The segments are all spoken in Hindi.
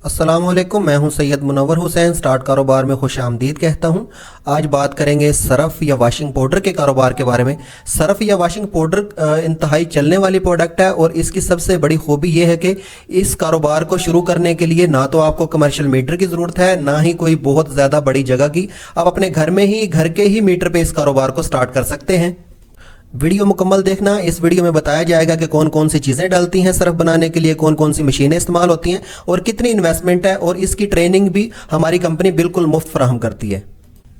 अस्सलामुअलैकुम, मैं हूं सैयद मुनव्वर हुसैन। स्टार्ट कारोबार में खुश आमदीद कहता हूं। आज बात करेंगे सरफ़ या वाशिंग पाउडर के कारोबार के बारे में। सरफ़ या वाशिंग पाउडर इंतहाई चलने वाली प्रोडक्ट है और इसकी सबसे बड़ी खूबी यह है कि इस कारोबार को शुरू करने के लिए ना तो आपको कमर्शियल मीटर की ज़रूरत है, ना ही कोई बहुत ज़्यादा बड़ी जगह की। आप अपने घर में ही घर के ही मीटर पे इस कारोबार को स्टार्ट कर सकते हैं। वीडियो मुकम्मल देखना। इस वीडियो में बताया जाएगा कि कौन कौन सी चीज़ें डलती हैं सरफ बनाने के लिए, कौन कौन सी मशीनें इस्तेमाल होती हैं और कितनी इन्वेस्टमेंट है, और इसकी ट्रेनिंग भी हमारी कंपनी बिल्कुल मुफ्त फराहम करती है।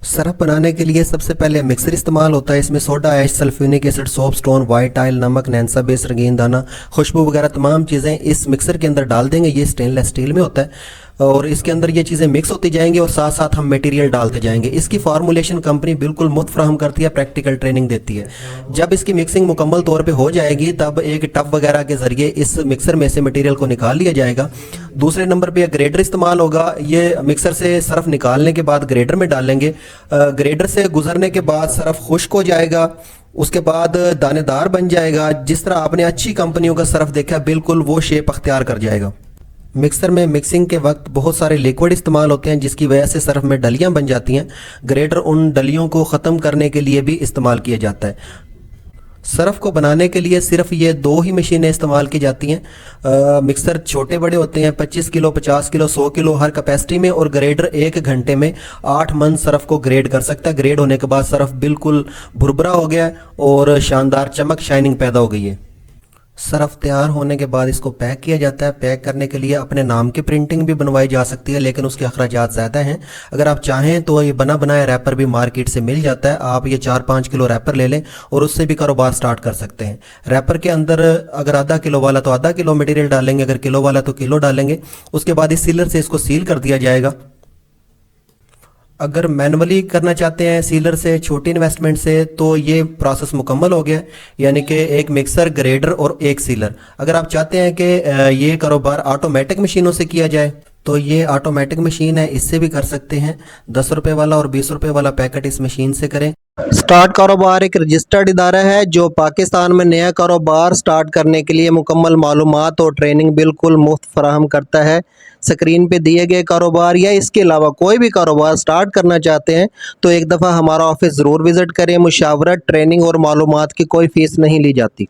सरफ बनाने के लिए सबसे पहले मिक्सर इस्तेमाल होता है। इसमें soda ash, sulphuric acid, soap stone, white oil, नमक, नैंसा बेस, रंगीन दाना, खुशबू वगैरह तमाम चीज़ें इस मिक्सर के अंदर डाल देंगे। ये स्टेनलेस स्टील में होता है और इसके अंदर ये चीज़ें मिक्स होती जाएंगी और साथ साथ हम मटेरियल डालते जाएंगे। इसकी फार्मूलेशन कंपनी बिल्कुल मुफ्त फराहम करती है, प्रैक्टिकल ट्रेनिंग देती है। जब इसकी मिक्सिंग मुकम्मल तौर पे हो जाएगी तब एक टब वगैरह के ज़रिए इस मिक्सर में से मटेरियल को निकाल लिया जाएगा। दूसरे नंबर पे ग्रेडर इस्तेमाल होगा। ये मिक्सर से सरफ निकालने के बाद ग्रेडर में डालेंगे। ग्रेडर से गुजरने के बाद सरफ खुश्क हो जाएगा, उसके बाद दानेदार बन जाएगा। जिस तरह आपने अच्छी कंपनियों का सरफ देखा बिल्कुल वो शेप अख्तियार कर जाएगा। मिक्सर में मिक्सिंग के वक्त बहुत सारे लिक्विड इस्तेमाल होते हैं जिसकी वजह से सरफ में डलियां बन जाती हैं। ग्रेडर उन डलियों को ख़त्म करने के लिए भी इस्तेमाल किया जाता है। सरफ को बनाने के लिए सिर्फ ये दो ही मशीनें इस्तेमाल की जाती हैं। मिक्सर छोटे बड़े होते हैं, 25 किलो, 50 किलो, 100 किलो हर कैपेसिटी में, और ग्रेडर 1 घंटे में 8 मन सरफ को ग्रेड कर सकता है। ग्रेड होने के बाद सरफ बिल्कुल भुरभुरा हो गया है और शानदार चमक, शाइनिंग पैदा हो गई है। सरफ तैयार होने के बाद इसको पैक किया जाता है। पैक करने के लिए अपने नाम की प्रिंटिंग भी बनवाई जा सकती है, लेकिन उसके अखराजात ज़्यादा हैं। अगर आप चाहें तो ये बना बनाया रैपर भी मार्केट से मिल जाता है। आप ये 4-5 किलो रैपर ले लें और उससे भी कारोबार स्टार्ट कर सकते हैं। रैपर के अंदर अगर आधा किलो वाला तो आधा किलो मटेरियल डालेंगे, अगर किलो वाला तो किलो डालेंगे। उसके बाद इस सीलर से इसको सील कर दिया जाएगा। अगर मैनुअली करना चाहते हैं सीलर से, छोटी इन्वेस्टमेंट से, तो ये प्रोसेस मुकम्मल हो गया, यानी कि एक मिक्सर, ग्रेडर और एक सीलर। अगर आप चाहते हैं कि ये कारोबार ऑटोमेटिक मशीनों से किया जाए तो ये ऑटोमेटिक मशीन है, इससे भी कर सकते हैं। 10 रुपये वाला और 20 रुपये वाला पैकेट इस मशीन से करें। स्टार्ट कारोबार एक रजिस्टर्ड इदारा है जो पाकिस्तान में नया कारोबार स्टार्ट करने के लिए मुकम्मल मालूमात और ट्रेनिंग बिल्कुल मुफ्त फराहम करता है। स्क्रीन पे दिए गए कारोबार या इसके अलावा कोई भी कारोबार स्टार्ट करना चाहते हैं तो एक दफ़ा हमारा ऑफिस ज़रूर विज़िट करें। मुशावरत, ट्रेनिंग और मालूमात की कोई फ़ीस नहीं ली जाती।